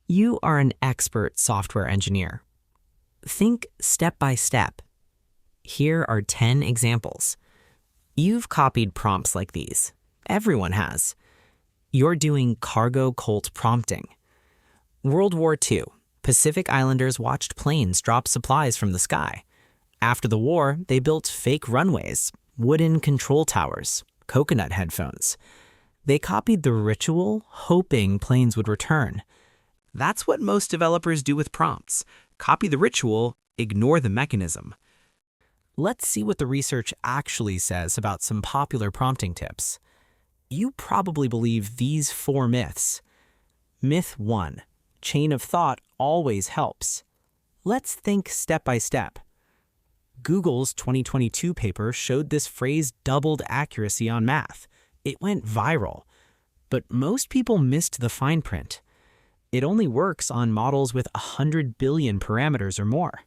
You are an expert software engineer. Think step by step. Here are 10 examples. You've copied prompts like these. Everyone has. You're doing cargo cult prompting. World War II. Pacific Islanders watched planes drop supplies from the sky. After the war, they built fake runways, wooden control towers, coconut headphones. They copied the ritual, hoping planes would return. That's what most developers do with prompts. Copy the ritual, ignore the mechanism. Let's see what the research actually says about some popular prompting tips. You probably believe these 4 myths. Myth 1. Chain of thought always helps. Let's think step by step. Google's 2022 paper showed this phrase doubled accuracy on math. It went viral. But most people missed the fine print. It only works on models with 100 billion parameters or more.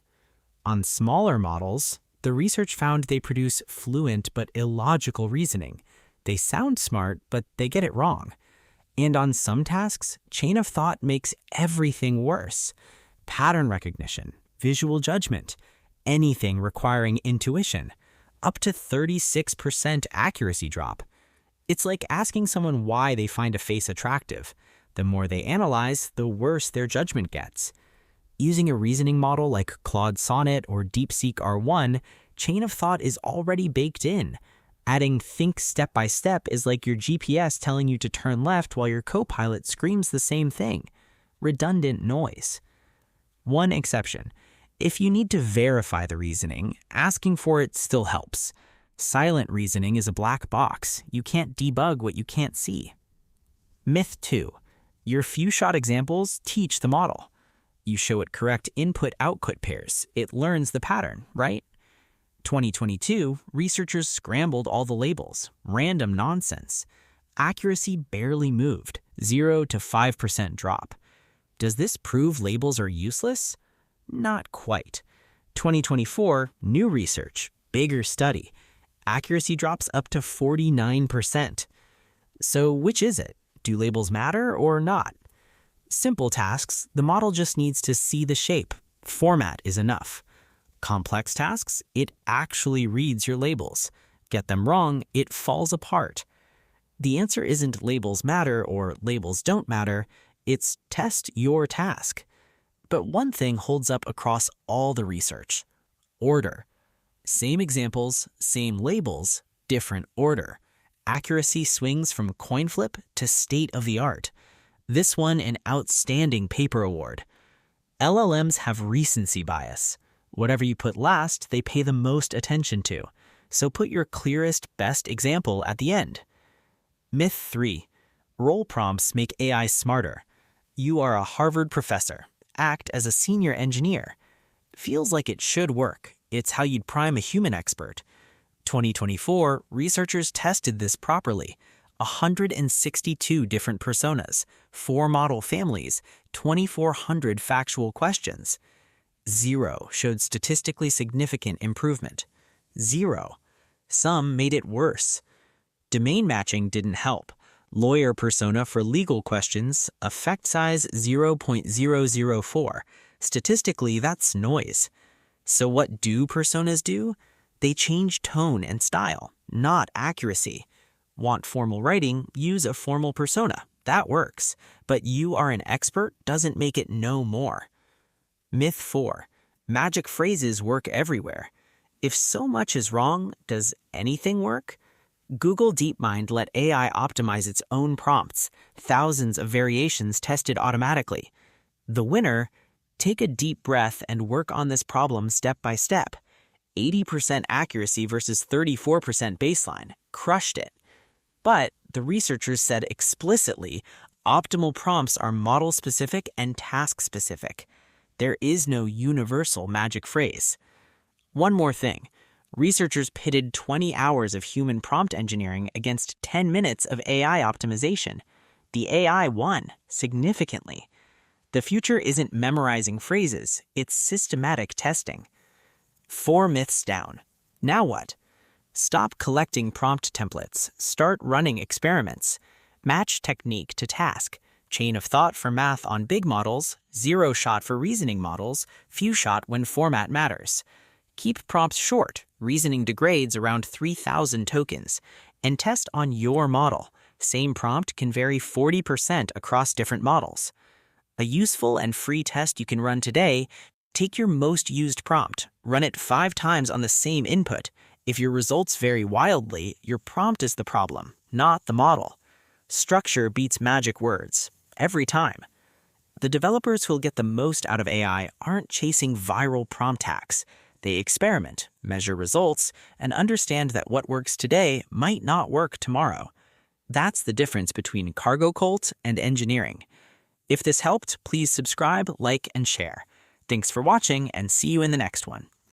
On smaller models, the research found they produce fluent but illogical reasoning. They sound smart, but they get it wrong. And on some tasks, chain of thought makes everything worse. Pattern recognition, visual judgment, anything requiring intuition, up to 36% accuracy drop. It's like asking someone why they find a face attractive. The more they analyze, the worse their judgment gets. Using a reasoning model like Claude Sonnet or DeepSeek R1, chain of thought is already baked in. Adding think step by step is like your GPS telling you to turn left while your copilot screams the same thing. Redundant noise. One exception. If you need to verify the reasoning, asking for it still helps. Silent reasoning is a black box. You can't debug what you can't see. Myth 2. Your few-shot examples teach the model. You show it correct input-output pairs. It learns the pattern, right? 2022, researchers scrambled all the labels. Random nonsense. Accuracy barely moved. 0 to 5% drop. Does this prove labels are useless? Not quite. 2024, new research. Bigger study. Accuracy drops up to 49%. So which is it? Do labels matter or not? Simple tasks, the model just needs to see the shape. Format is enough. Complex tasks, it actually reads your labels. Get them wrong, it falls apart. The answer isn't labels matter or labels don't matter, it's test your task. But one thing holds up across all the research. Order. Same examples, same labels, different order. Accuracy swings from coin flip to state-of-the-art. This won an outstanding paper award. LLMs have recency bias. Whatever you put last, they pay the most attention to. So put your clearest, best example at the end. Myth 3. Role prompts make AI smarter. You are a Harvard professor. Act as a senior engineer. Feels like it should work. It's how you'd prime a human expert. 2024, researchers tested this properly. 162 different personas, 4 model families, 2,400 factual questions. 0 showed statistically significant improvement. 0. Some made it worse. Domain matching didn't help. Lawyer persona for legal questions, effect size 0.004. Statistically, that's noise. So what do personas do? They change tone and style, not accuracy. Want formal writing? Use a formal persona. That works. But you are an expert doesn't make it no more. Myth 4. Magic phrases work everywhere. If so much is wrong, does anything work? Google DeepMind let AI optimize its own prompts, thousands of variations tested automatically. The winner? Take a deep breath and work on this problem step by step. 80% accuracy versus 34% baseline. Crushed it. But the researchers said explicitly, optimal prompts are model-specific and task-specific. There is no universal magic phrase. One more thing. Researchers pitted 20 hours of human prompt engineering against 10 minutes of AI optimization. The AI won, significantly. The future isn't memorizing phrases, it's systematic testing. 4 myths down. Now what? Stop collecting prompt templates. Start running experiments. Match technique to task. Chain of thought for math on big models, zero shot for reasoning models, few shot when format matters. Keep prompts short, reasoning degrades around 3,000 tokens, and test on your model. Same prompt can vary 40% across different models. A useful and free test you can run today: take your most used prompt, run it 5 times on the same input. If your results vary wildly, your prompt is the problem, not the model. Structure beats magic words, every time. The developers who'll get the most out of AI aren't chasing viral prompt hacks. They experiment, measure results, and understand that what works today might not work tomorrow. That's the difference between cargo cult and engineering. If this helped, please subscribe, like, and share. Thanks for watching, and see you in the next one.